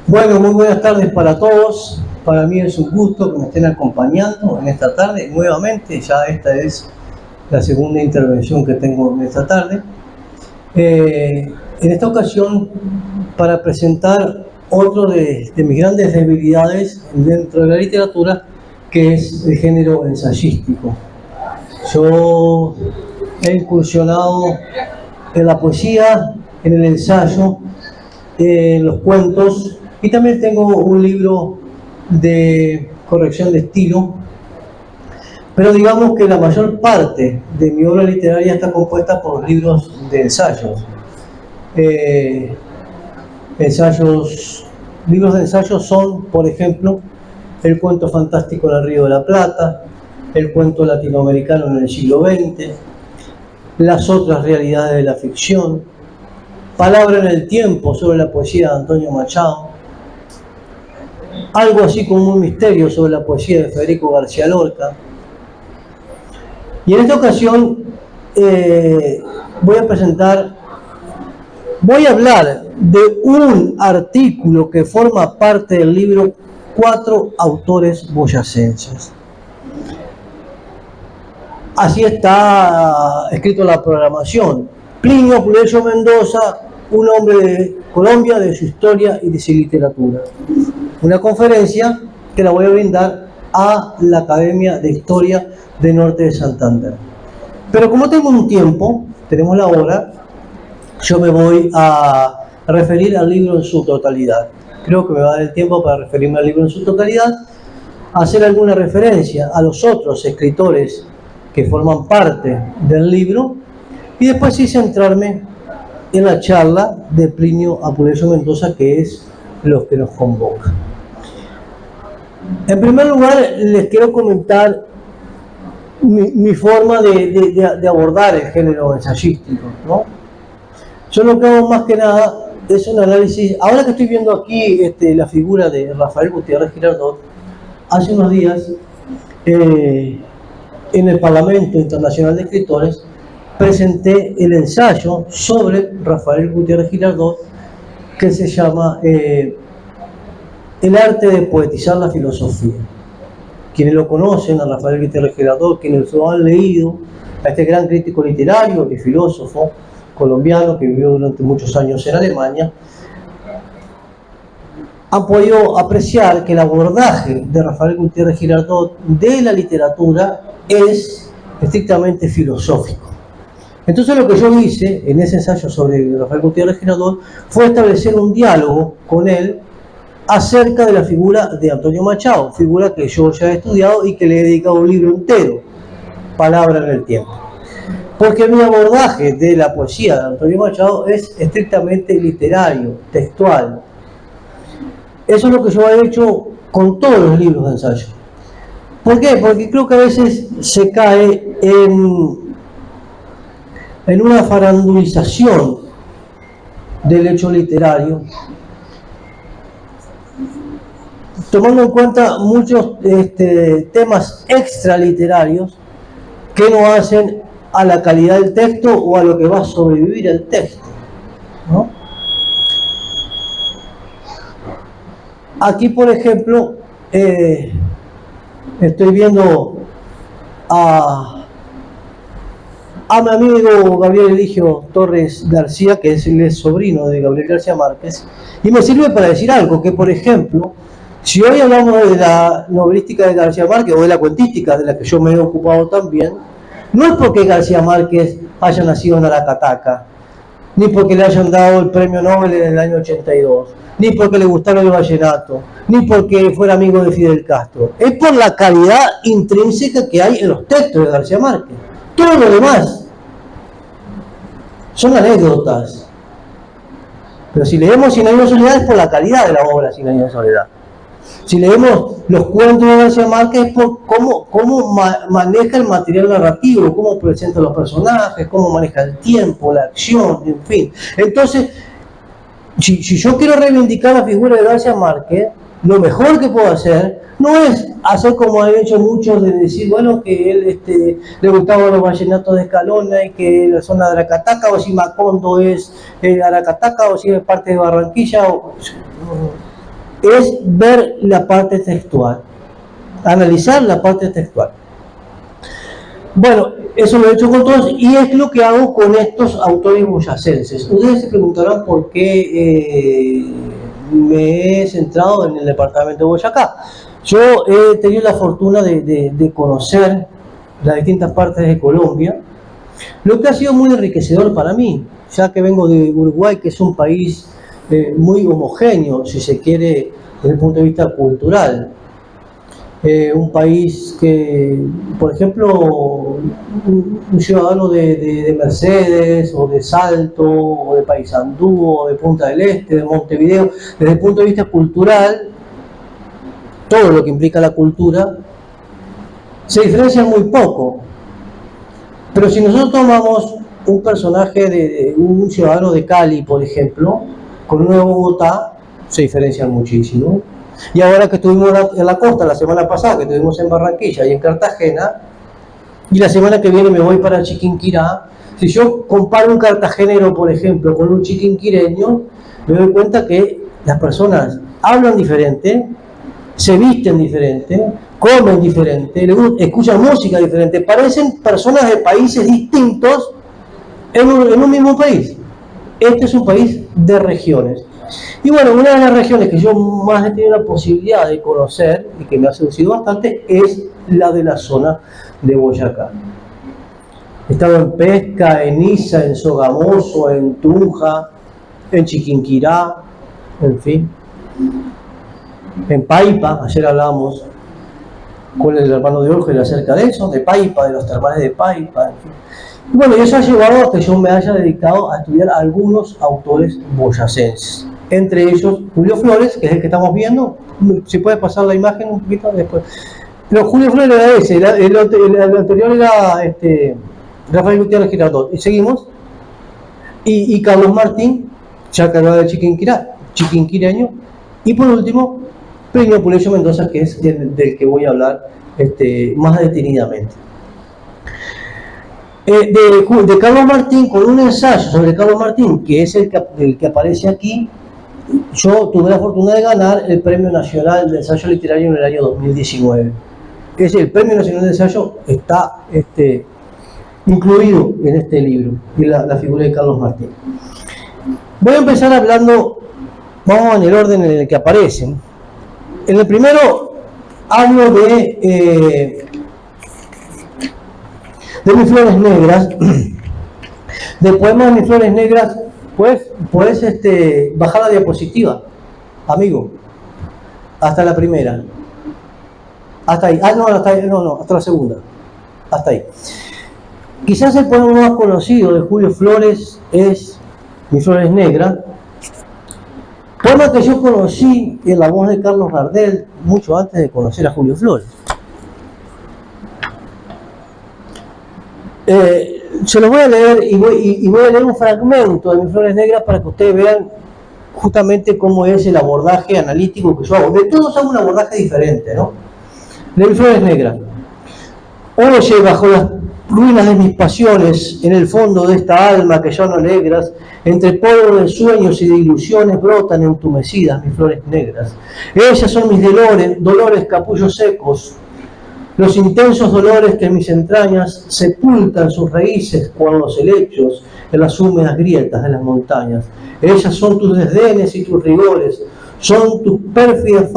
Bueno, muy buenas tardes para todos. Para mí es un gusto que me estén acompañando en esta tarde. Nuevamente, ya esta es la segunda intervención que tengo en esta tarde. En esta ocasión, para presentar otro de mis grandes debilidades dentro de la literatura, que es el género ensayístico. Yo he incursionado en la poesía, en el ensayo, en los cuentos, y también tengo un libro de corrección de estilo, pero digamos que la mayor parte de mi obra literaria está compuesta por libros de ensayos. Libros de ensayos son, por ejemplo, el cuento fantástico en el Río de la Plata, el cuento latinoamericano en el siglo XX, las otras realidades de la ficción, Palabra en el tiempo sobre la poesía de Antonio Machado, algo así como un misterio sobre la poesía de Federico García Lorca. Y en esta ocasión voy a hablar de un artículo que forma parte del libro Cuatro autores boyacenses. Así está escrito la programación. Plinio Puleyo Mendoza, un hombre de Colombia, de su historia y de su literatura. Una conferencia que la voy a brindar a la Academia de Historia de Norte de Santander. Pero como tengo un tiempo, tenemos la hora, yo me voy a referir al libro en su totalidad. Creo que me va a dar el tiempo para referirme al libro en su totalidad, hacer alguna referencia a los otros escritores que forman parte del libro, y después sí centrarme en la charla de Plinio Puleyo Mendoza, que es lo que nos convoca. En primer lugar, les quiero comentar mi forma de abordar el género ensayístico, ¿no? Yo lo que hago más que nada es un análisis. Ahora que estoy viendo aquí la figura de Rafael Gutiérrez Girardot, hace unos días en el Parlamento Internacional de Escritores presenté el ensayo sobre Rafael Gutiérrez Girardot, que se llama El arte de poetizar la filosofía. Quienes lo conocen a Rafael Gutiérrez Girardot, quienes lo han leído, a este gran crítico literario y filósofo colombiano que vivió durante muchos años en Alemania, han podido apreciar que el abordaje de Rafael Gutiérrez Girardot de la literatura es estrictamente filosófico. Entonces lo que yo hice en ese ensayo sobre Rafael Gutiérrez Girardot fue establecer un diálogo con él acerca de la figura de Antonio Machado, figura que yo ya he estudiado y que le he dedicado un libro entero, Palabra en el tiempo. Porque mi abordaje de la poesía de Antonio Machado es estrictamente literario, textual. Eso es lo que yo he hecho con todos los libros de ensayo. ¿Por qué? Porque creo que a veces se cae en una farandulización del hecho literario, tomando en cuenta muchos temas extraliterarios que no hacen a la calidad del texto o a lo que va a sobrevivir el texto, ¿no? Aquí, por ejemplo, estoy viendo a mi amigo Gabriel Eligio Torres García, que es el sobrino de Gabriel García Márquez, y me sirve para decir algo, que por ejemplo, si hoy hablamos de la novelística de García Márquez o de la cuentística, de la que yo me he ocupado también, no es porque García Márquez haya nacido en Aracataca, ni porque le hayan dado el premio Nobel en el año 82, ni porque le gustara el vallenato, ni porque fuera amigo de Fidel Castro. Es por la calidad intrínseca que hay en los textos de García Márquez. Todo lo demás son anécdotas. Pero si leemos Cien años de soledad es por la calidad de la obra Cien años de soledad. Si leemos los cuentos de García Márquez es por cómo maneja el material narrativo, cómo presenta los personajes, cómo maneja el tiempo, la acción, en fin. Entonces, si yo quiero reivindicar la figura de García Márquez, lo mejor que puedo hacer no es hacer como han hecho muchos, de decir, bueno, que él le gustaban los vallenatos de Escalona y que la zona de Aracataca, o si Macondo es Aracataca, o si es parte de Barranquilla. es ver la parte textual, analizar la parte textual. Bueno, eso lo he hecho con todos y es lo que hago con estos autores boyacenses. Ustedes se preguntarán por qué me he centrado en el departamento de Boyacá. Yo he tenido la fortuna de conocer las distintas partes de Colombia, lo que ha sido muy enriquecedor para mí, ya que vengo de Uruguay, que es un país muy homogéneo, si se quiere, desde el punto de vista cultural. Un país que, por ejemplo, un ciudadano de Mercedes, o de Salto, o de Paysandú, o de Punta del Este, de Montevideo, desde el punto de vista cultural, todo lo que implica la cultura, se diferencia muy poco. Pero si nosotros tomamos un personaje de un ciudadano de Cali, por ejemplo, con uno de Bogotá, se diferencian muchísimo. Y ahora que estuvimos en la costa la semana pasada, que estuvimos en Barranquilla y en Cartagena, y la semana que viene me voy para Chiquinquirá, si yo comparo un cartagenero, por ejemplo, con un chiquinquireño, me doy cuenta que las personas hablan diferente, se visten diferente, comen diferente, escuchan música diferente, parecen personas de países distintos en un mismo país. Este es un país de regiones. Y bueno, una de las regiones que yo más he tenido la posibilidad de conocer y que me ha seducido bastante es la de la zona de Boyacá. He estado en Pesca, en Iza, en Sogamoso, en Tunja, en Chiquinquirá, en fin. En Paipa, ayer hablábamos con el hermano de Orgel acerca de eso, de Paipa, de los termales de Paipa, en fin. Y bueno, eso ha llevado a que yo me haya dedicado a estudiar a algunos autores boyacenses. Entre ellos, Julio Flores, que es el que estamos viendo. Si puede pasar la imagen un poquito después. Pero Julio Flores era ese, el anterior era Rafael Gutiérrez Girardot. Y seguimos. Y Carlos Martín, ya que hablaba de chiquinquireño. Y por último, Plinio Puleyo Mendoza, que es del que voy a hablar más detenidamente. De Carlos Martín, con un ensayo sobre Carlos Martín, que es el que aparece aquí, yo tuve la fortuna de ganar el Premio Nacional de Ensayo Literario en el año 2019. El Premio Nacional de Ensayo está incluido en este libro, y la figura de Carlos Martín. Voy a empezar hablando, vamos en el orden en el que aparecen. En el primero hablo de Mis Flores Negras, del poema de Mis Flores Negras. Pues puedes bajar la diapositiva, amigo, hasta la primera, hasta ahí, hasta la segunda, hasta ahí. Quizás el poema más conocido de Julio Flores es Mis Flores Negras, poema que yo conocí en la voz de Carlos Gardel mucho antes de conocer a Julio Flores. Se los voy a leer y voy a leer un fragmento de Mis Flores Negras para que ustedes vean justamente cómo es el abordaje analítico que yo hago. De todos hago un abordaje diferente, ¿no? De Mis Flores Negras. Oye, bajo las ruinas de mis pasiones, en el fondo de esta alma que ya no alegras, entre polvo de sueños y de ilusiones brotan entumecidas mis flores negras. Ellas son mis dolores capullos secos, los intensos dolores que en mis entrañas sepultan sus raíces cual los helechos en las húmedas grietas de las montañas. Ellas son tus desdenes y tus rigores, son tus pérfidas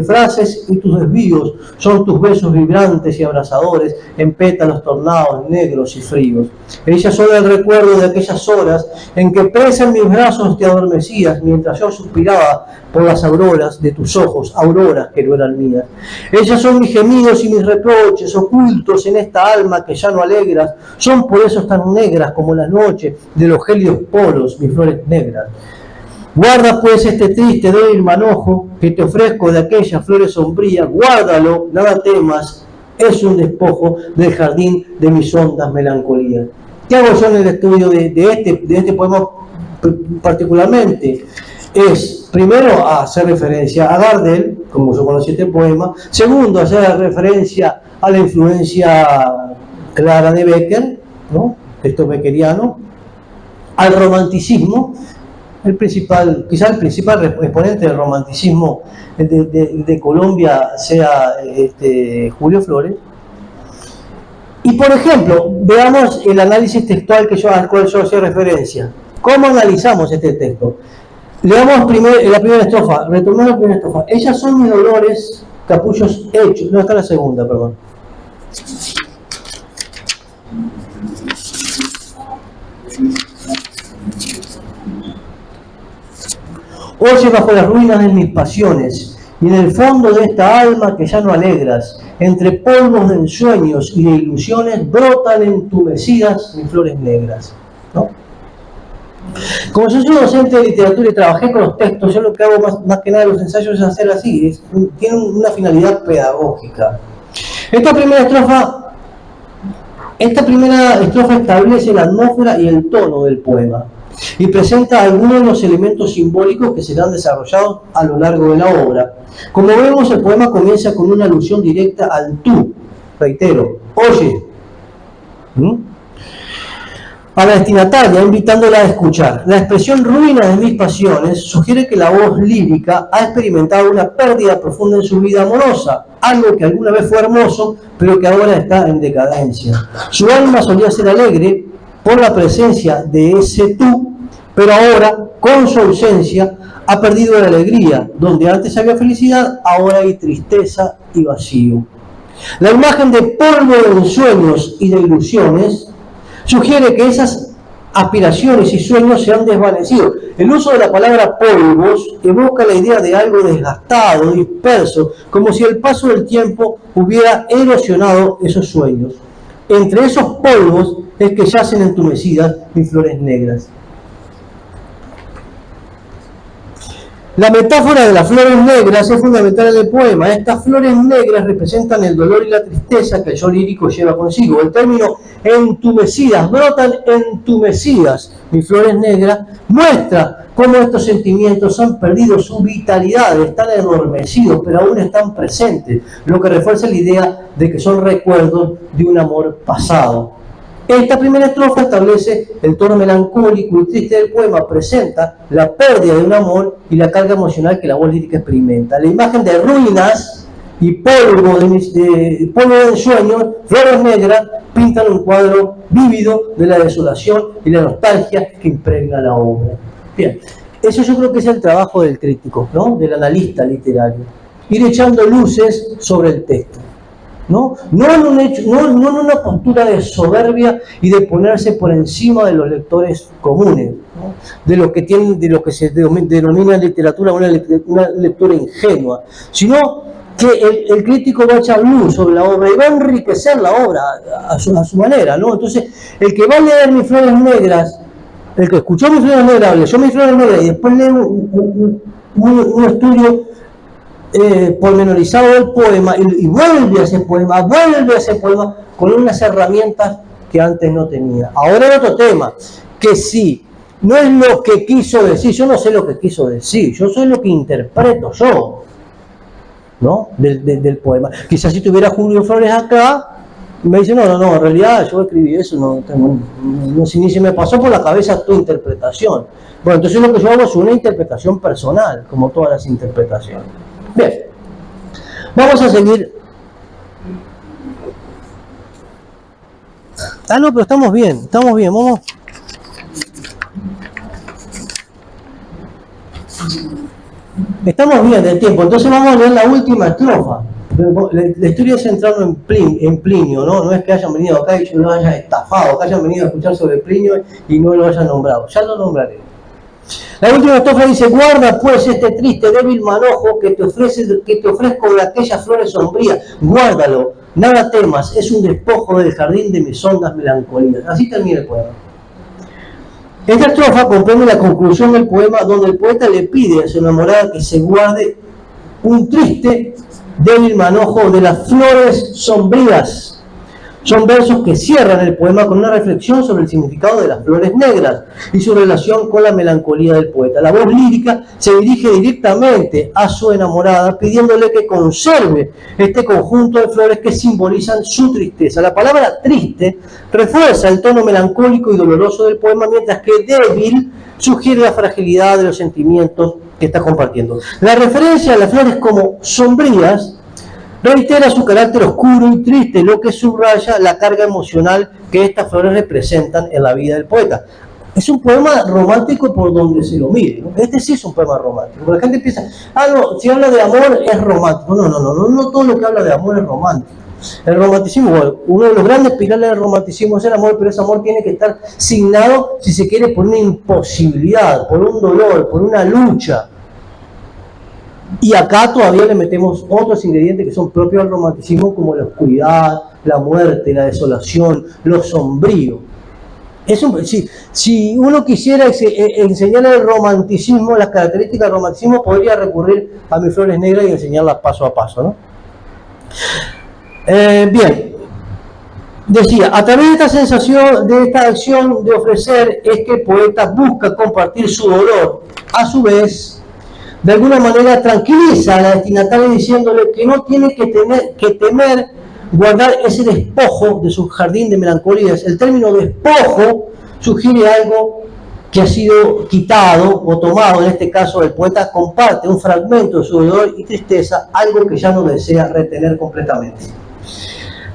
frases y tus desvíos, son tus besos vibrantes y abrasadores en pétalos tornados negros y fríos. Ellas son el recuerdo de aquellas horas en que presa en mis brazos te adormecías mientras yo suspiraba por las auroras de tus ojos, auroras que no eran mías. Ellas son mis gemidos y mis reproches ocultos en esta alma que ya no alegras, son por eso tan negras como la noche de los gélidos polos, mis flores negras. Guarda pues este triste, débil manojo que te ofrezco de aquellas flores sombrías, guárdalo, nada temas, es un despojo del jardín de mis hondas melancolías. ¿Qué hago yo en el estudio de este poema particularmente? Es, primero, hacer referencia a Gardel, como yo conocí este poema. Segundo, hacer referencia a la influencia clara de Becker, ¿no? Texto beckeriano, al romanticismo. quizá el principal exponente del romanticismo de Colombia sea Julio Flores. Y por ejemplo, veamos el análisis textual al cual yo hacía referencia. ¿Cómo analizamos este texto? Leamos la primera estrofa, retomemos la primera estrofa. Ellas son mis dolores, capullos hechos. No, está la segunda, perdón. Oye bajo las ruinas de mis pasiones, y en el fondo de esta alma que ya no alegras, entre polvos de ensueños y de ilusiones, brotan entumecidas mis flores negras. ¿No? Como yo soy docente de literatura y trabajé con los textos, yo lo que hago más que nada de los ensayos es hacer así, tiene una finalidad pedagógica. Esta primera estrofa establece la atmósfera y el tono del poema y presenta algunos de los elementos simbólicos que serán desarrollados a lo largo de la obra. Como vemos, el poema comienza con una alusión directa al tú, reitero, oye, a la destinataria, invitándola a escuchar. La expresión ruina de mis pasiones sugiere que la voz lírica ha experimentado una pérdida profunda en su vida amorosa, algo que alguna vez fue hermoso, pero que ahora está en decadencia. Su alma solía ser alegre por la presencia de ese tú, pero ahora, con su ausencia, ha perdido la alegría. Donde antes había felicidad, ahora hay tristeza y vacío. La imagen de polvo de ensueños y de ilusiones sugiere que esas aspiraciones y sueños se han desvanecido. El uso de la palabra polvos evoca la idea de algo desgastado, disperso, como si el paso del tiempo hubiera erosionado esos sueños. Entre esos polvos es que yacen entumecidas mis flores negras. La metáfora de las flores negras es fundamental en el poema. Estas flores negras representan el dolor y la tristeza que el yo lírico lleva consigo. El término entumecidas, brotan entumecidas, mis flores negras, muestra cómo estos sentimientos han perdido su vitalidad, están adormecidos, pero aún están presentes, lo que refuerza la idea de que son recuerdos de un amor pasado. Esta primera estrofa establece el tono melancólico y triste del poema, presenta la pérdida de un amor y la carga emocional que la voz lírica experimenta. La imagen de ruinas y polvo de ensueños, flores negras, pintan un cuadro vívido de la desolación y la nostalgia que impregna la obra. Bien, eso yo creo que es el trabajo del crítico, ¿no? Del analista literario. Ir echando luces sobre el texto. No en una postura de soberbia y de ponerse por encima de los lectores comunes, ¿no? de lo que se denomina en literatura una lectura ingenua, sino que el crítico va a echar luz sobre la obra y va a enriquecer la obra a su manera, ¿no? Entonces, el que va a leer Mis flores negras, el que escuchó Mis flores negras, leyó Mis flores negras y después lee un estudio pormenorizado del poema y vuelve a ese poema con unas herramientas que antes no tenía. Ahora hay otro tema, que sí, no es lo que quiso decir, yo no sé lo que quiso decir, yo soy lo que interpreto yo, ¿no? Del poema. Quizás si tuviera Julio Flores acá, me dice, no, en realidad yo escribí eso, no sé, ni se me pasó por la cabeza tu interpretación. Bueno, entonces lo que yo hago es una interpretación personal, como todas las interpretaciones. Bien, vamos a seguir. No, pero estamos bien, vamos. Estamos bien del tiempo, entonces vamos a leer la última estrofa. La historia es centrada en Plinio, ¿no? No es que hayan venido acá y yo lo haya estafado, que hayan venido a escuchar sobre Plinio y no lo hayan nombrado, ya lo nombraré. La última estrofa dice: guarda pues este triste débil manojo que te ofrezco de aquellas flores sombrías, guárdalo, nada temas, es un despojo del jardín de mis hondas melancolías. Así termina el poema. Esta estrofa comprende la conclusión del poema, donde el poeta le pide a su enamorada que se guarde un triste débil manojo de las flores sombrías. Son versos que cierran el poema con una reflexión sobre el significado de las flores negras y su relación con la melancolía del poeta. La voz lírica se dirige directamente a su enamorada, pidiéndole que conserve este conjunto de flores que simbolizan su tristeza. La palabra triste refuerza el tono melancólico y doloroso del poema, mientras que débil sugiere la fragilidad de los sentimientos que está compartiendo. La referencia a las flores como sombrías reitera su carácter oscuro y triste, lo que subraya la carga emocional que estas flores representan en la vida del poeta. Es un poema romántico por donde se lo mire, ¿no? Este sí es un poema romántico. La gente piensa, no, si habla de amor es romántico. No todo lo que habla de amor es romántico. El romanticismo, bueno, uno de los grandes pilares del romanticismo es el amor, pero ese amor tiene que estar signado, si se quiere, por una imposibilidad, por un dolor, por una lucha. Y acá todavía le metemos otros ingredientes que son propios del romanticismo, como la oscuridad, la muerte, la desolación, lo sombrío. Si uno quisiera enseñar el romanticismo, las características del romanticismo, podría recurrir a Mis Flores Negras y enseñarlas paso a paso, ¿no? Bien, decía, a través de esta sensación, de esta acción de ofrecer, es que el poeta busca compartir su dolor. A su vez, de alguna manera tranquiliza a la destinataria diciéndole que no tiene que temer guardar ese despojo de su jardín de melancolías. El término despojo sugiere algo que ha sido quitado o tomado. En este caso, el poeta comparte un fragmento de su dolor y tristeza, algo que ya no desea retener completamente.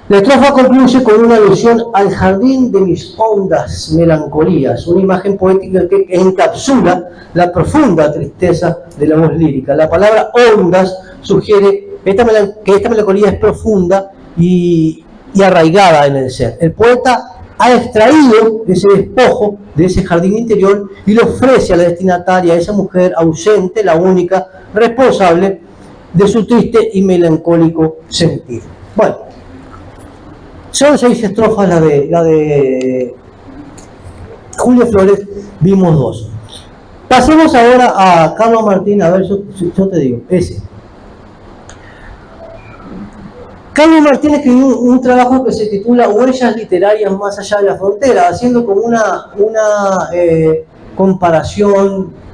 La estrofa concluye con una alusión al jardín de mis hondas melancolías, una imagen poética que encapsula la profunda tristeza de la voz lírica. La palabra hondas sugiere que esta melancolía es profunda y arraigada en el ser. El poeta ha extraído ese despojo de ese jardín interior y lo ofrece a la destinataria, a esa mujer ausente, la única responsable de su triste y melancólico sentir. Bueno, son 6 estrofas, la de Julio Flores, vimos 2. Pasemos ahora a Carlos Martín, a ver, yo te digo, ese. Carlos Martín escribió un trabajo que se titula Huellas literarias más allá de la frontera, haciendo como una comparación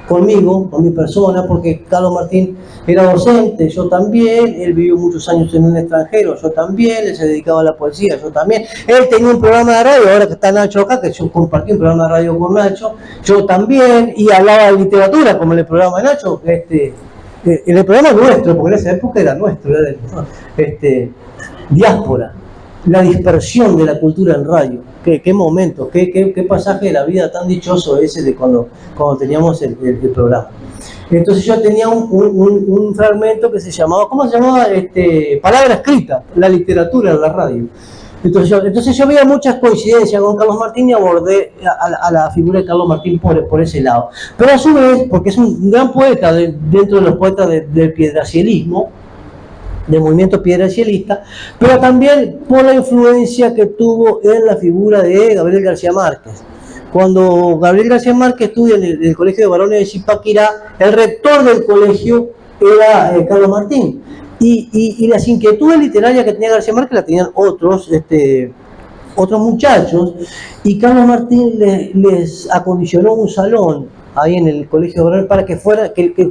conmigo, con mi persona, porque Carlos Martín era docente, yo también, él vivió muchos años en un extranjero, yo también, él se dedicaba a la poesía, yo también, él tenía un programa de radio, ahora que está Nacho acá, que yo compartí un programa de radio con Nacho, yo también, y hablaba de literatura, como en el programa de Nacho, en el programa nuestro, porque en esa época era nuestro, era diáspora, la dispersión de la cultura en radio. Qué momento, qué pasaje de la vida tan dichoso ese de cuando teníamos el programa. Entonces yo tenía un fragmento que se llamaba, ¿cómo se llamaba? Palabra escrita, la literatura en la radio. Entonces yo veía muchas coincidencias con Carlos Martín y abordé a la figura de Carlos Martín por ese lado. Pero a su vez, porque es un gran poeta dentro de los poetas del piedracielismo, del movimiento piedracielista, pero también por la influencia que tuvo en la figura de Gabriel García Márquez. Cuando Gabriel García Márquez estudia en el Colegio de Varones de Zipaquirá, el rector del colegio era Carlos Martín. Y las inquietudes literarias que tenía García Márquez las tenían otros muchachos, y Carlos Martín les acondicionó un salón ahí en el Colegio de Varones para que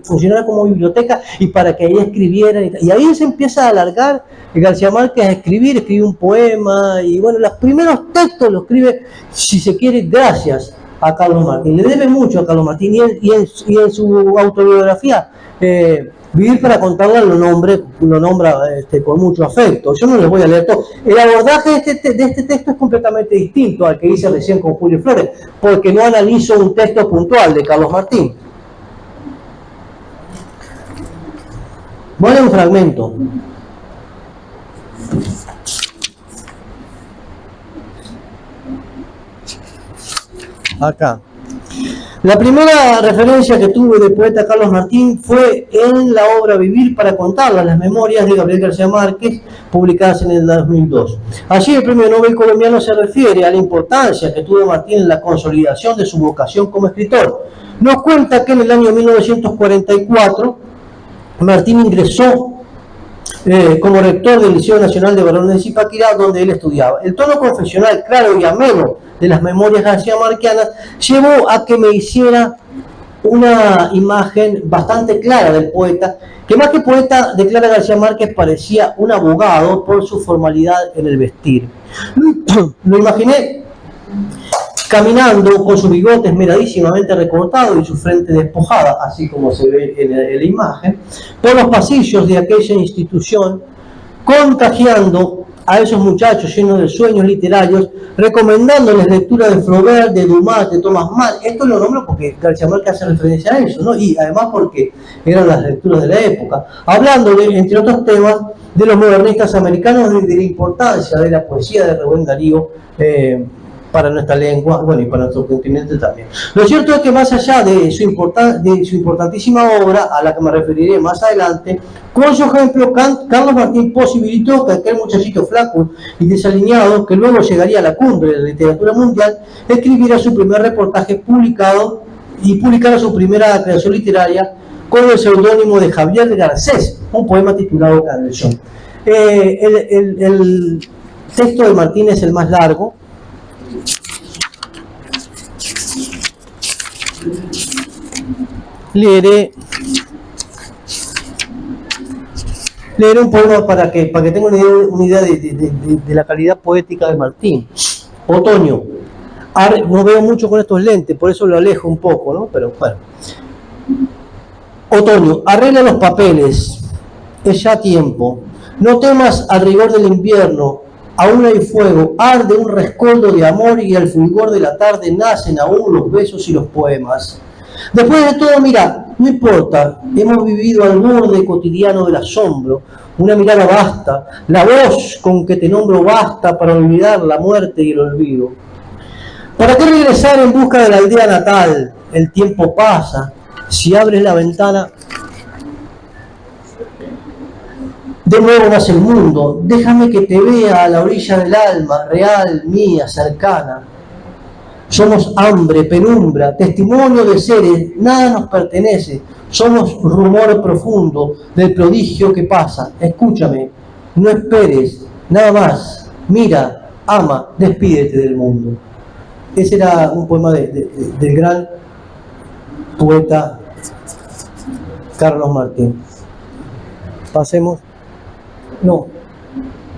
funcionara como biblioteca y para que ahí escribieran. Y ahí se empieza a alargar García Márquez a escribe un poema, y bueno, los primeros textos los escribe, si se quiere, gracias a Carlos Martín. Le debe mucho a Carlos Martín, y en su autobiografía, Vivir para contarla lo nombra con mucho afecto. Yo no les voy a leer todo. El abordaje de este texto es completamente distinto al que hice recién con Julio Flores, porque no analizo un texto puntual de Carlos Martín. Voy a leer un fragmento. Acá. La primera referencia que tuve del poeta Carlos Martín fue en la obra Vivir para contarla, las memorias de Gabriel García Márquez, publicadas en el 2002. Allí el premio Nobel colombiano se refiere a la importancia que tuvo Martín en la consolidación de su vocación como escritor. Nos cuenta que en el año 1944 Martín ingresó como rector del Liceo Nacional de Varones de Zipaquirá, donde él estudiaba. El tono confesional claro y ameno de las memorias garciamarquianas llevó a que me hiciera una imagen bastante clara del poeta, que más que poeta, declara García Márquez, parecía un abogado por su formalidad en el vestir. Lo imaginé caminando con su bigote esmeradísimamente recortado y su frente despojada, así como se ve en la imagen, por los pasillos de aquella institución, contagiando a esos muchachos llenos de sueños literarios, recomendándoles lectura de Flaubert, de Dumas, de Thomas Mann. Esto lo nombro porque García Márquez hace referencia a eso, ¿no? Y además porque eran las lecturas de la época, hablándole, entre otros temas, de los modernistas americanos y de la importancia de la poesía de Rubén Darío para nuestra lengua, bueno, y para nuestro continente también. Lo cierto es que más allá de su importantísima obra, a la que me referiré más adelante, con su ejemplo, Carlos Martín posibilitó que aquel muchachito flaco y desaliñado, que luego llegaría a la cumbre de la literatura mundial, escribiera su primer reportaje publicado y publicara su primera creación literaria con el seudónimo de Javier Garcés, un poema titulado Canción. El texto de Martín es el más largo. Leeré un poema para que tengan una idea de la calidad poética de Martín. Otoño. No veo mucho con estos lentes, por eso lo alejo un poco, ¿no? Pero bueno. Otoño. Arregla los papeles. Es ya tiempo. No temas al rigor del invierno. Aún hay fuego. Arde un rescoldo de amor y al fulgor de la tarde nacen aún los besos y los poemas. Después de todo, mira, no importa, hemos vivido al borde cotidiano del asombro, una mirada basta, la voz con que te nombro basta para olvidar la muerte y el olvido. ¿Para qué regresar en busca de la aldea natal? El tiempo pasa, si abres la ventana, de nuevo nace el mundo, déjame que te vea a la orilla del alma, real, mía, cercana. Somos hambre, penumbra, testimonio de seres, nada nos pertenece. Somos rumor profundo del prodigio que pasa. Escúchame, no esperes, nada más. Mira, ama, despídete del mundo. Ese era un poema del gran poeta Carlos Martín. Pasemos. No,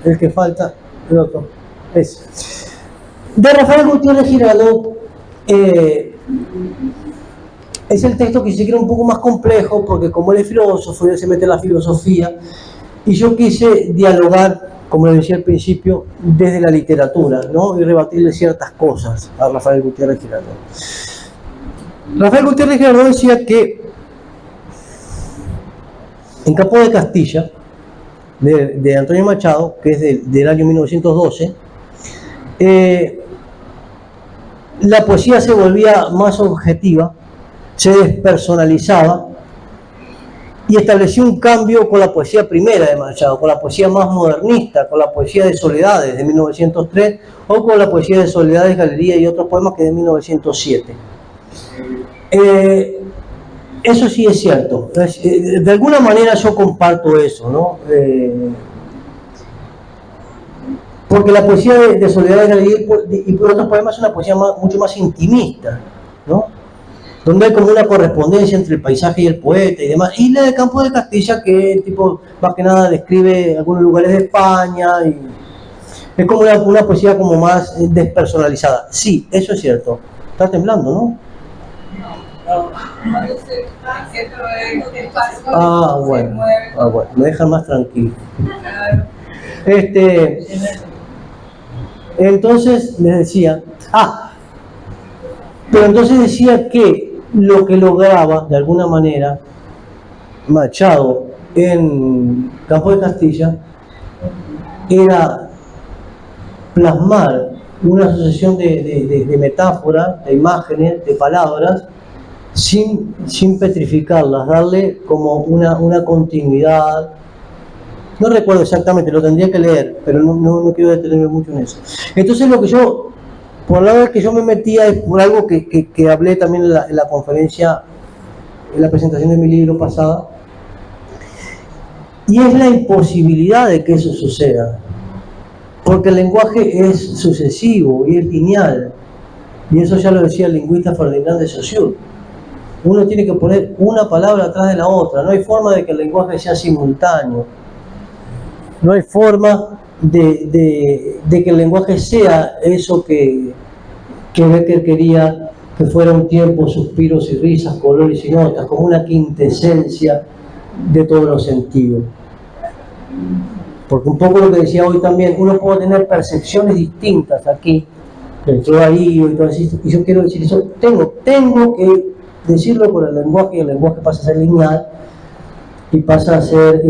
el que falta, el otro. Ese. De Rafael Gutiérrez Giraldo, es el texto que sí que era un poco más complejo, porque como él es filósofo, él se mete en la filosofía, y yo quise dialogar, como le decía al principio, desde la literatura, ¿no? Y rebatirle ciertas cosas a Rafael Gutiérrez Giraldo. Rafael Gutiérrez Giraldo decía que en Campo de Castilla, de Antonio Machado, que es del año 1912, la poesía se volvía más objetiva, se despersonalizaba y estableció un cambio con la poesía primera de Machado, con la poesía más modernista, con la poesía de Soledades de 1903 o con la poesía de Soledades, Galería y otros poemas que es de 1907. Eso sí es cierto. De alguna manera yo comparto eso, ¿no? Porque la poesía de Soledad de Galería y por otros poemas es una poesía mucho más intimista, ¿no? Donde hay como una correspondencia entre el paisaje y el poeta y demás. Y la de Campo de Castilla, que tipo más que nada describe algunos lugares de España y es como una poesía como más despersonalizada. Sí, eso es cierto. Está temblando, ¿no? Bueno, me dejan más tranquilo. Entonces les decía, pero entonces decía que lo que lograba de alguna manera Machado en Campo de Castilla era plasmar una sucesión de metáforas, de imágenes, de palabras, sin petrificarlas, darle como una continuidad. No recuerdo exactamente, lo tendría que leer, pero no quiero detenerme mucho en eso. Entonces lo que yo, por la vez que yo me metía es por algo que hablé también en la conferencia, en la presentación de mi libro pasada, Y es la imposibilidad de que eso suceda, porque el lenguaje es sucesivo y es lineal, y eso ya lo decía el lingüista Ferdinand de Saussure. Uno tiene que poner una palabra atrás de la otra, no hay forma de que el lenguaje sea simultáneo, no hay forma de que el lenguaje sea eso que Becker quería que fuera un tiempo, suspiros y risas, colores y notas, como una quintesencia de todos los sentidos. Porque un poco lo que decía hoy también, uno puede tener percepciones distintas aquí, que yo ahí y todo eso, y yo quiero decir eso, tengo que decirlo por el lenguaje, y el lenguaje pasa a ser lineal, y pasa a ser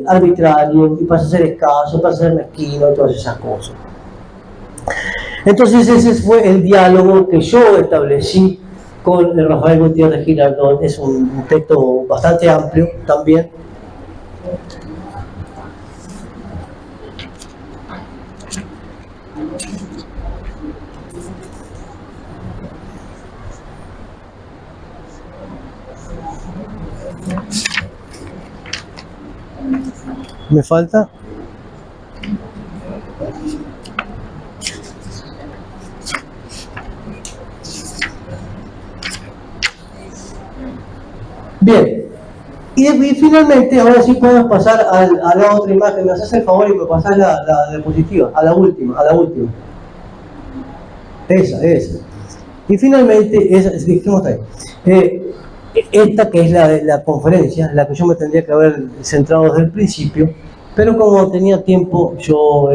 arbitrario, y pasa a ser escaso, pasa a ser mezquino, y todas esas cosas. Entonces ese fue el diálogo que yo establecí con Rafael Gutiérrez Girardot. Es un texto bastante amplio también. ¿Me falta? Bien, y finalmente, ahora sí podemos pasar a la otra imagen. Me haces el favor y me pasas la diapositiva, a la última. Esa. Y finalmente, esta que es la conferencia, la que yo me tendría que haber centrado desde el principio, pero como tenía tiempo, yo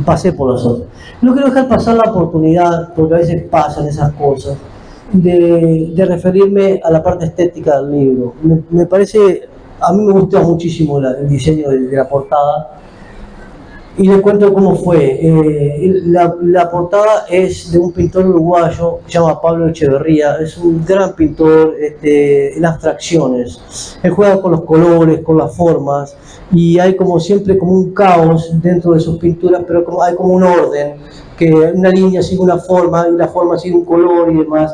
pasé por los otros. No quiero dejar pasar la oportunidad, porque a veces pasan esas cosas, de referirme a la parte estética del libro. Me parece, a mí me gusta muchísimo el diseño de la portada, y les cuento cómo fue. La portada es de un pintor uruguayo que se llama Pablo Echeverría. Es un gran pintor en abstracciones. Él juega con los colores, con las formas, y hay como siempre como un caos dentro de sus pinturas, pero hay como un orden, que una línea sigue una forma y la forma sigue un color y demás.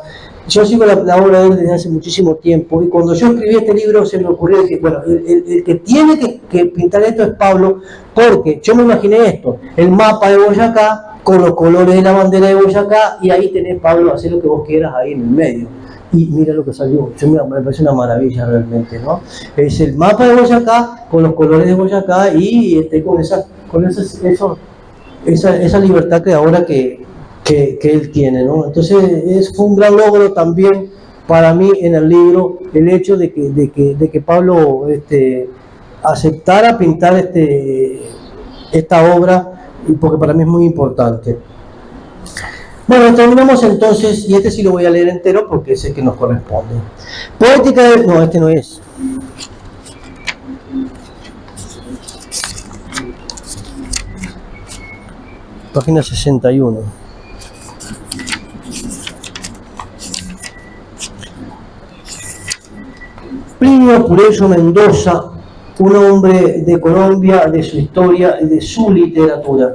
Yo sigo la obra de él desde hace muchísimo tiempo, y cuando yo escribí este libro se me ocurrió que, bueno, el que tiene que pintar esto es Pablo, porque yo me imaginé esto, el mapa de Boyacá con los colores de la bandera de Boyacá, y ahí tenés, Pablo, hacer lo que vos quieras ahí en el medio. Y mira lo que salió, me parece una maravilla realmente, ¿no? Es el mapa de Boyacá con los colores de Boyacá y con esa libertad creadora que él tiene, ¿no? Entonces fue un gran logro también para mí en el libro el hecho de que Pablo aceptara pintar esta obra, porque para mí es muy importante. Bueno, terminamos entonces, y sí lo voy a leer entero porque es el que nos corresponde. Poética de... No, no es. Página 61. Plinio Pureyo Mendoza, un hombre de Colombia, de su historia y de su literatura.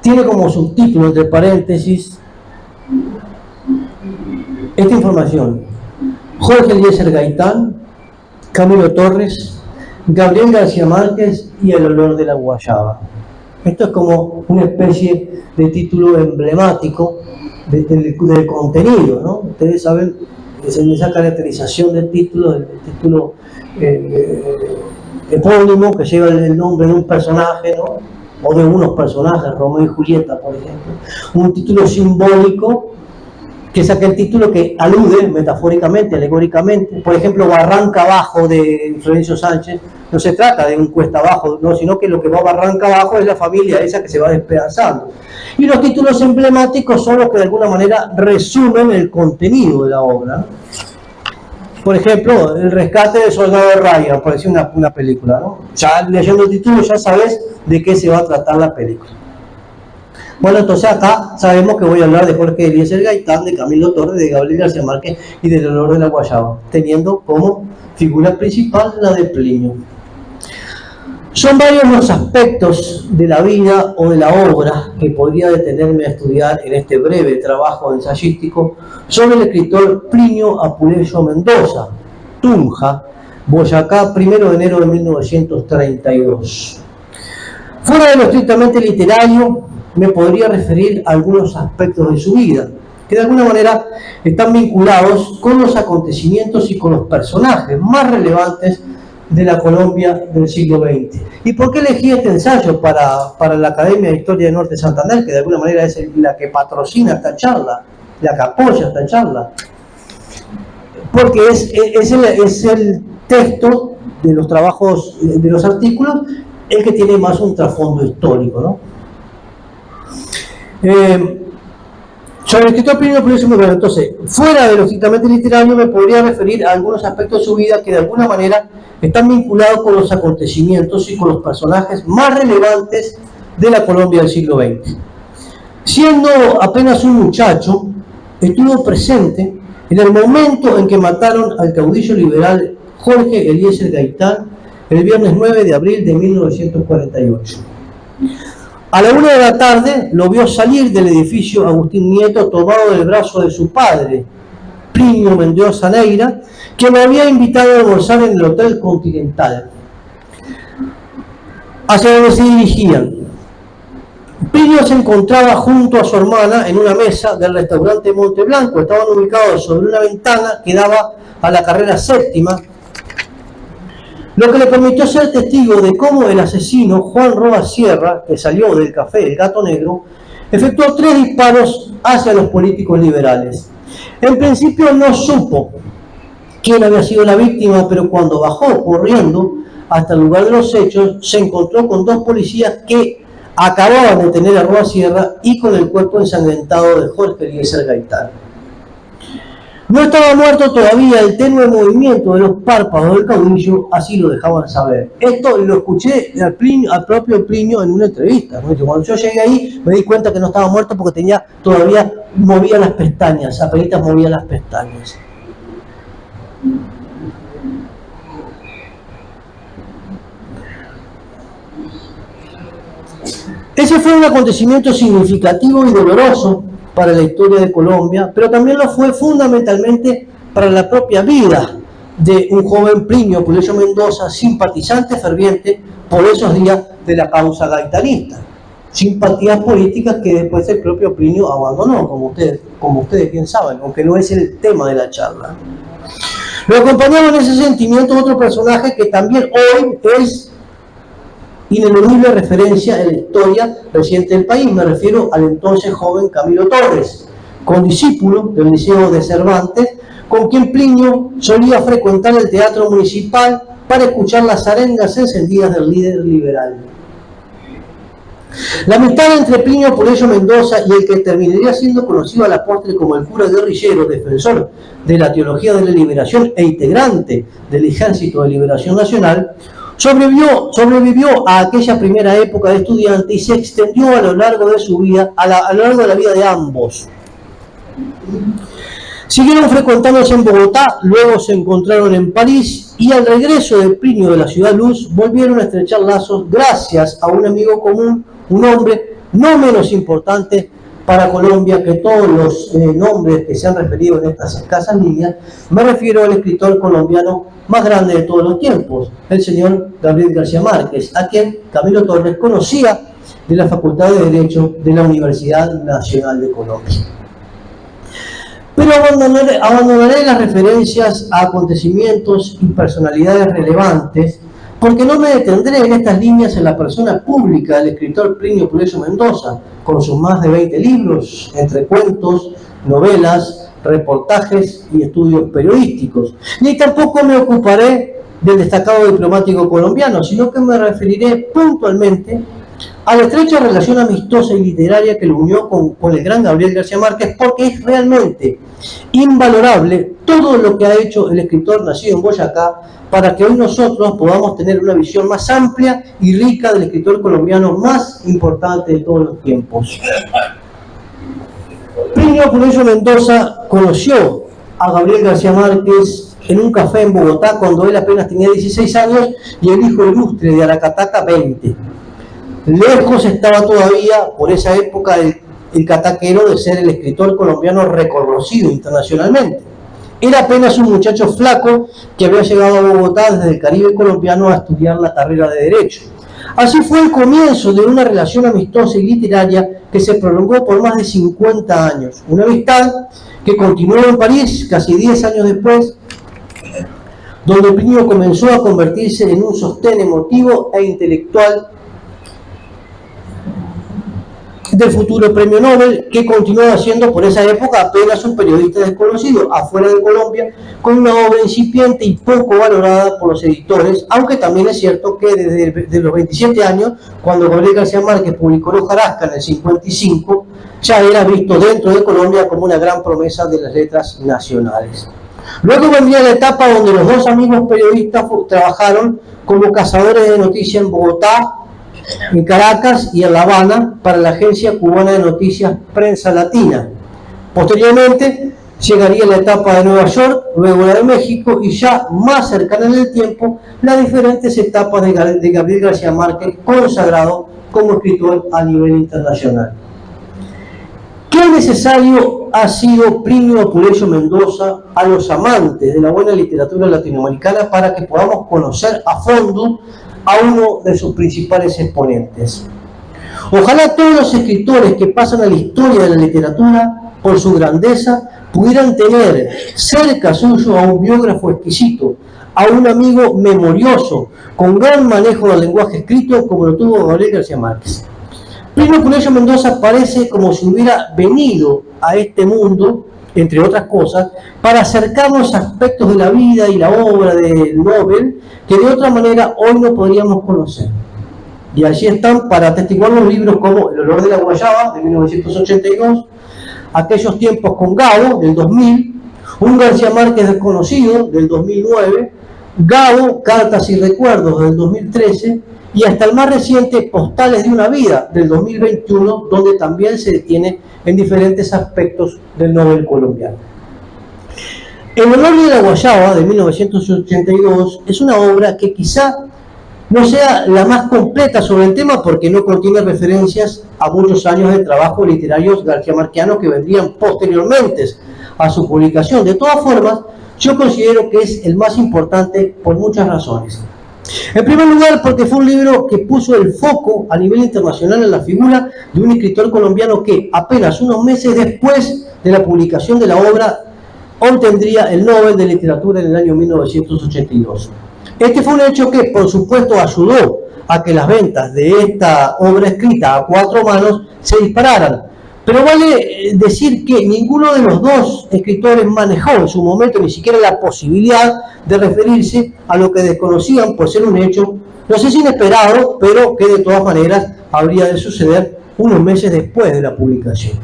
Tiene como subtítulo, entre paréntesis, esta información: Jorge Eliezer Gaitán, Camilo Torres, Gabriel García Márquez y El olor de la guayaba. Esto es como una especie de título emblemático del contenido, ¿no? Ustedes saben, esa caracterización del título, epónimo, que lleva el nombre de un personaje, ¿no? O de unos personajes, Romeo y Julieta, por ejemplo. Un título simbólico, que es aquel título que alude metafóricamente, alegóricamente. Por ejemplo, Barranca Abajo de Florencio Sánchez no se trata de un cuesta abajo, no, sino que lo que va barranca abajo es la familia esa que se va despedazando. Y los títulos emblemáticos son los que de alguna manera resumen el contenido de la obra. Por ejemplo, El rescate del soldado Ryan, por decir una película, ¿no? Ya leyendo el título ya sabes de qué se va a tratar la película. Bueno, entonces acá sabemos que voy a hablar de Jorge Eliezer Gaitán, de Camilo Torres, de Gabriel García Márquez y del olor de la guayaba, teniendo como figura principal la de Plinio. Son varios los aspectos de la vida o de la obra que podría detenerme a estudiar en este breve trabajo ensayístico sobre el escritor Plinio Apuleyo Mendoza, Tunja, Boyacá, 1 de enero de 1932. Fuera de lo estrictamente literario, me podría referir a algunos aspectos de su vida, que de alguna manera están vinculados con los acontecimientos y con los personajes más relevantes de la Colombia del siglo XX. ¿Y por qué elegí este ensayo para la Academia de Historia de Norte Santander, que de alguna manera es la que patrocina esta charla, la que apoya esta charla? Porque es el texto de los trabajos, de los artículos, el que tiene más un trasfondo histórico, ¿no? Sobre el escritor Plinio Apuleyo Mendoza, entonces, fuera de lo estrictamente literario, me podría referir a algunos aspectos de su vida que de alguna manera están vinculados con los acontecimientos y con los personajes más relevantes de la Colombia del siglo XX. Siendo apenas un muchacho, estuvo presente en el momento en que mataron al caudillo liberal Jorge Eliezer Gaitán el viernes 9 de abril de 1948. A la 1 de la tarde lo vio salir del edificio Agustín Nieto tomado del brazo de su padre, Plinio Mendoza Neira, que me había invitado a almorzar en el Hotel Continental, hacia donde se dirigían. Plinio se encontraba junto a su hermana en una mesa del restaurante Monte Blanco. Estaban ubicados sobre una ventana que daba a la carrera séptima, lo que le permitió ser testigo de cómo el asesino Juan Roa Sierra, que salió del café El Gato Negro, efectuó 3 disparos hacia los políticos liberales. En principio no supo quién había sido la víctima, pero cuando bajó corriendo hasta el lugar de los hechos, se encontró con 2 policías que acababan de detener a Roa Sierra y con el cuerpo ensangrentado de Jorge Eliezer Gaitán. No estaba muerto todavía, el tenue movimiento de los párpados del caudillo así lo dejaban saber. Esto lo escuché al propio Plinio en una entrevista, ¿no? Cuando yo llegué ahí me di cuenta que no estaba muerto porque todavía movía las pestañas, apenas movía las pestañas. Ese fue un acontecimiento significativo y doloroso para la historia de Colombia, pero también lo fue fundamentalmente para la propia vida de un joven Plinio Apuleyo Mendoza, simpatizante ferviente por esos días de la causa gaitanista. Simpatías políticas que después el propio Plinio abandonó, como ustedes bien saben, aunque no es el tema de la charla. Lo acompañaba en ese sentimiento otro personaje que también hoy es ineludible referencia en la historia reciente del país. Me refiero al entonces joven Camilo Torres, condiscípulo del Liceo de Cervantes, con quien Plinio solía frecuentar el teatro municipal para escuchar las arengas encendidas del líder liberal. La amistad entre Plinio Apuleyo Mendoza y el que terminaría siendo conocido a la postre como el cura guerrillero, defensor de la teología de la liberación e integrante del Ejército de Liberación Nacional, sobrevivió a aquella primera época de estudiante y se extendió a lo largo de su vida, a lo largo de la vida de ambos. Siguieron frecuentándose en Bogotá, luego se encontraron en París y al regreso de Plinio de la Ciudad Luz volvieron a estrechar lazos gracias a un amigo común, un hombre no menos importante para Colombia que todos los nombres que se han referido en estas escasas líneas. Me refiero al escritor colombiano más grande de todos los tiempos, el señor Gabriel García Márquez, a quien Camilo Torres conocía de la Facultad de Derecho de la Universidad Nacional de Colombia. Pero abandonaré las referencias a acontecimientos y personalidades relevantes porque no me detendré en estas líneas en la persona pública del escritor Plinio Apuleyo Mendoza, con sus más de 20 libros, entre cuentos, novelas, reportajes y estudios periodísticos. Ni tampoco me ocuparé del destacado diplomático colombiano, sino que me referiré puntualmente a la estrecha relación amistosa y literaria que lo unió con el gran Gabriel García Márquez, porque es realmente invalorable todo lo que ha hecho el escritor nacido en Boyacá para que hoy nosotros podamos tener una visión más amplia y rica del escritor colombiano más importante de todos los tiempos. Plinio Apuleyo Mendoza conoció a Gabriel García Márquez en un café en Bogotá cuando él apenas tenía 16 años y el hijo ilustre de Aracataca 20. Lejos estaba todavía, por esa época, el cataquero de ser el escritor colombiano reconocido internacionalmente. Era apenas un muchacho flaco que había llegado a Bogotá desde el Caribe colombiano a estudiar la carrera de Derecho. Así fue el comienzo de una relación amistosa y literaria que se prolongó por más de 50 años. Una amistad que continuó en París casi 10 años después, donde Plinio comenzó a convertirse en un sostén emotivo e intelectual del futuro premio Nobel, que continuaba siendo por esa época apenas un periodista desconocido afuera de Colombia, con una obra incipiente y poco valorada por los editores, aunque también es cierto que desde los 27 años, cuando Gabriel García Márquez publicó Los Jarasca en el 55, ya era visto dentro de Colombia como una gran promesa de las letras nacionales. Luego vendría la etapa donde los dos amigos periodistas trabajaron como cazadores de noticias en Bogotá, en Caracas y en La Habana para la agencia cubana de noticias Prensa Latina. Posteriormente llegaría la etapa de Nueva York, luego la de México y ya más cercana en el tiempo las diferentes etapas de Gabriel García Márquez, consagrado como escritor a nivel internacional. ¿Qué necesario ha sido Plinio Apuleyo Mendoza a los amantes de la buena literatura latinoamericana para que podamos conocer a fondo a uno de sus principales exponentes? Ojalá todos los escritores que pasan a la historia de la literatura por su grandeza pudieran tener cerca suyo a un biógrafo exquisito, a un amigo memorioso, con gran manejo del lenguaje escrito como lo tuvo Gabriel García Márquez. Plinio Apuleyo Mendoza parece como si hubiera venido a este mundo, entre otras cosas, para acercarnos a aspectos de la vida y la obra del Nobel que de otra manera hoy no podríamos conocer. Y allí están para atestiguar los libros como El olor de la guayaba, de 1982, Aquellos tiempos con Gabo, del 2000, Un García Márquez desconocido, del 2009, Gabo, Cartas y Recuerdos, del 2013, y hasta el más reciente, Postales de una vida, del 2021, donde también se detiene en diferentes aspectos del Nobel colombiano. El olor de la guayaba, de 1982, es una obra que quizá no sea la más completa sobre el tema porque no contiene referencias a muchos años de trabajo literarios garciamarquianos que vendrían posteriormente a su publicación. De todas formas, yo considero que es el más importante por muchas razones. En primer lugar, porque fue un libro que puso el foco a nivel internacional en la figura de un escritor colombiano que apenas unos meses después de la publicación de la obra obtendría el Nobel de Literatura en el año 1982. Este fue un hecho que, por supuesto, ayudó a que las ventas de esta obra escrita a cuatro manos se dispararan. Pero vale decir que ninguno de los dos escritores manejó en su momento ni siquiera la posibilidad de referirse a lo que desconocían por ser un hecho, no sé si inesperado, pero que de todas maneras habría de suceder unos meses después de la publicación.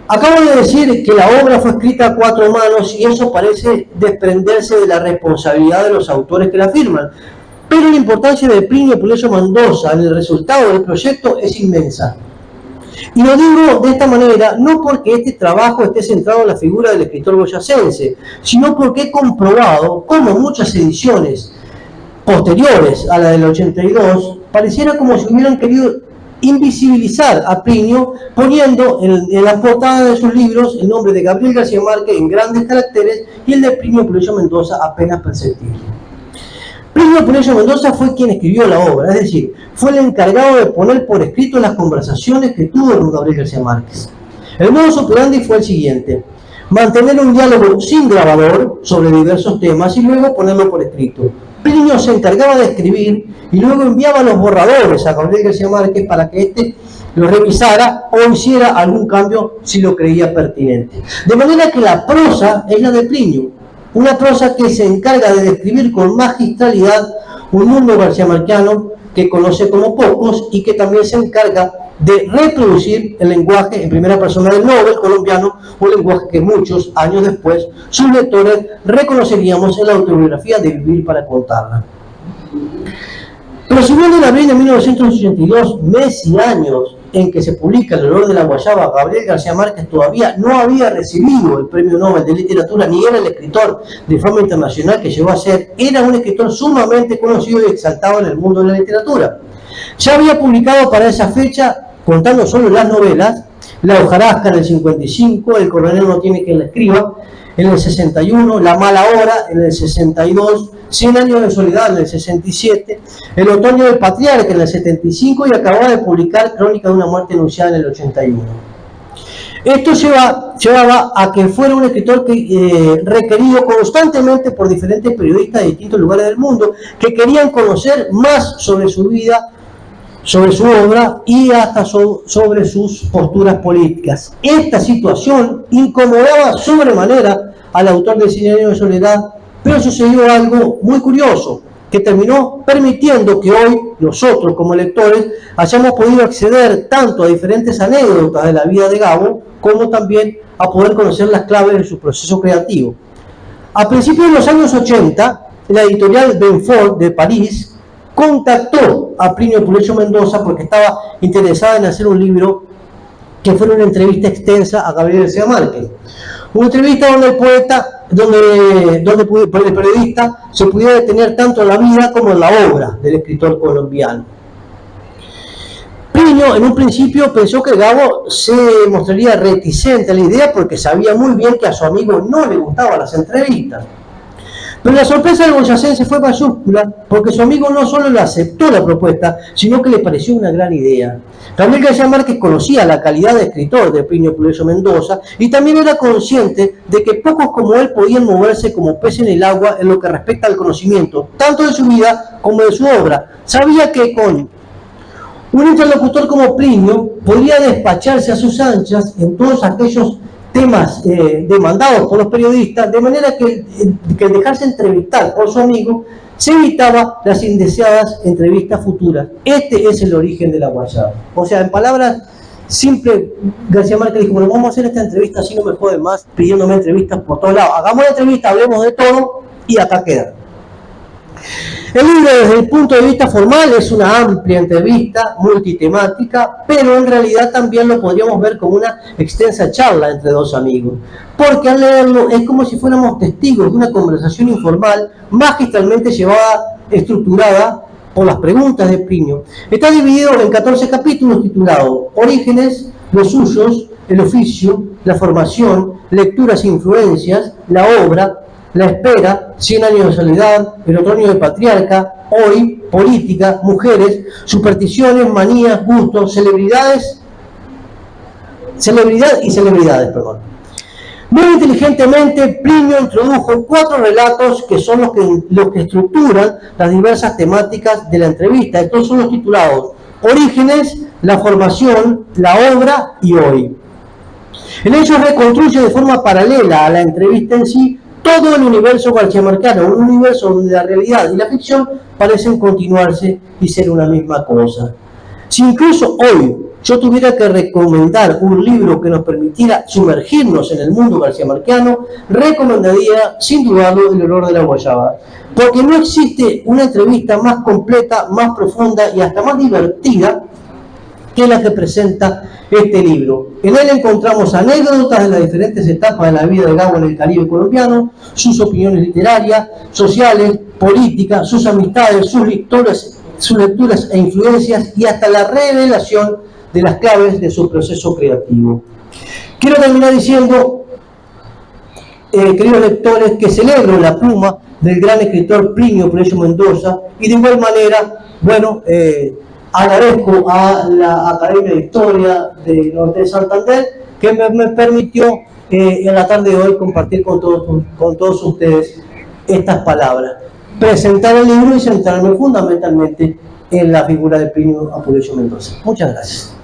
Acabo de decir que la obra fue escrita a cuatro manos y eso parece desprenderse de la responsabilidad de los autores que la firman. Pero la importancia de Plinio Apuleyo Mendoza en el resultado del proyecto es inmensa. Y lo digo de esta manera, no porque este trabajo esté centrado en la figura del escritor boyacense, sino porque he comprobado cómo muchas ediciones posteriores a la del 82 pareciera como si hubieran querido invisibilizar a Plinio poniendo en la portada de sus libros el nombre de Gabriel García Márquez en grandes caracteres y el de Plinio Apuleyo Mendoza apenas perceptible. Plinio Apuleyo Mendoza fue quien escribió la obra, es decir, fue el encargado de poner por escrito las conversaciones que tuvo con Gabriel García Márquez. El modus operandi fue el siguiente: mantener un diálogo sin grabador sobre diversos temas y luego ponerlo por escrito. Plinio se encargaba de escribir y luego enviaba los borradores a Gabriel García Márquez para que éste lo revisara o hiciera algún cambio si lo creía pertinente. De manera que la prosa es la de Plinio, una prosa que se encarga de describir con magistralidad un mundo garciamarquiano que conoce como pocos y que también se encarga de reproducir el lenguaje en primera persona del Nobel colombiano, un lenguaje que muchos años después sus lectores reconoceríamos en la autobiografía de Vivir para contarla. Pero si bien en abril de 1982, meses y años en que se publica El olor de la guayaba, Gabriel García Márquez todavía no había recibido el Premio Nobel de Literatura, ni era el escritor de fama internacional que llegó a ser. Era un escritor sumamente conocido y exaltado en el mundo de la literatura. Ya había publicado para esa fecha, contando solo las novelas, La hojarasca en el 55, El coronel no tiene quien la escriba, en el 61, La mala hora en el 62, 100 años de soledad en el 67, El otoño del patriarca en el 75 y acababa de publicar Crónica de una muerte anunciada en el 81. Esto llevaba a que fuera un escritor requerido constantemente por diferentes periodistas de distintos lugares del mundo que querían conocer más sobre su vida, sobre su obra y hasta sobre sus posturas políticas. Esta situación incomodaba sobremanera al autor de 100 años de soledad, pero sucedió algo muy curioso, que terminó permitiendo que hoy nosotros como lectores hayamos podido acceder tanto a diferentes anécdotas de la vida de Gabo, como también a poder conocer las claves de su proceso creativo. A principios de los años 80, la editorial Benford de París contactó a Plinio Puleyo Mendoza porque estaba interesada en hacer un libro que fuera una entrevista extensa a Gabriel García Márquez. Una entrevista donde el poeta, donde el periodista se pudiera detener tanto en la vida como en la obra del escritor colombiano. Plinio en un principio pensó que Gabo se mostraría reticente a la idea porque sabía muy bien que a su amigo no le gustaban las entrevistas. Pero la sorpresa del boyacense fue mayúscula porque su amigo no solo le aceptó la propuesta, sino que le pareció una gran idea. Gabriel García Márquez conocía la calidad de escritor de Plinio Puleyo Mendoza y también era consciente de que pocos como él podían moverse como pez en el agua en lo que respecta al conocimiento, tanto de su vida como de su obra. Sabía que con un interlocutor como Plinio podría despacharse a sus anchas en todos aquellos temas demandados por los periodistas, de manera que al dejarse entrevistar por su amigo se evitaba las indeseadas entrevistas futuras. Este es el origen de la guayaba. O sea, en palabras simples, García Márquez dijo: bueno, vamos a hacer esta entrevista, así no me joden más pidiéndome entrevistas por todos lados. Hagamos la entrevista, hablemos de todo y acá queda. El libro, desde el punto de vista formal, es una amplia entrevista multitemática, pero en realidad también lo podríamos ver como una extensa charla entre dos amigos, porque al leerlo es como si fuéramos testigos de una conversación informal magistralmente llevada, estructurada por las preguntas de Plinio. Está dividido en 14 capítulos titulados Orígenes, los usos, el oficio, la formación, lecturas e influencias, la obra, la espera, 100 años de soledad, El otoño del patriarca, Hoy, política, mujeres, supersticiones, manías, gustos, celebridad y celebridades. Muy inteligentemente, Plinio introdujo 4 relatos que son los que estructuran las diversas temáticas de la entrevista. Estos son los titulados Orígenes, la formación, la obra y Hoy. En ellos reconstruye de forma paralela a la entrevista en sí todo el universo garciamarquiano, un universo donde la realidad y la ficción parecen continuarse y ser una misma cosa. Si incluso hoy yo tuviera que recomendar un libro que nos permitiera sumergirnos en el mundo garciamarquiano, recomendaría sin dudarlo El olor de la guayaba, porque no existe una entrevista más completa, más profunda y hasta más divertida que la que presenta este libro. En él encontramos anécdotas de las diferentes etapas de la vida de Gabo en el Caribe colombiano, sus opiniones literarias, sociales, políticas, sus amistades, sus lecturas e influencias y hasta la revelación de las claves de su proceso creativo. Quiero terminar diciendo, queridos lectores, que celebro la pluma del gran escritor Plinio Puleyo Mendoza y de igual manera, bueno, agradezco a la Academia de Historia de Norte de Santander que me permitió en la tarde de hoy compartir con todos ustedes estas palabras, presentar el libro y centrarme fundamentalmente en la figura de Plinio Puleyo Mendoza. Muchas gracias.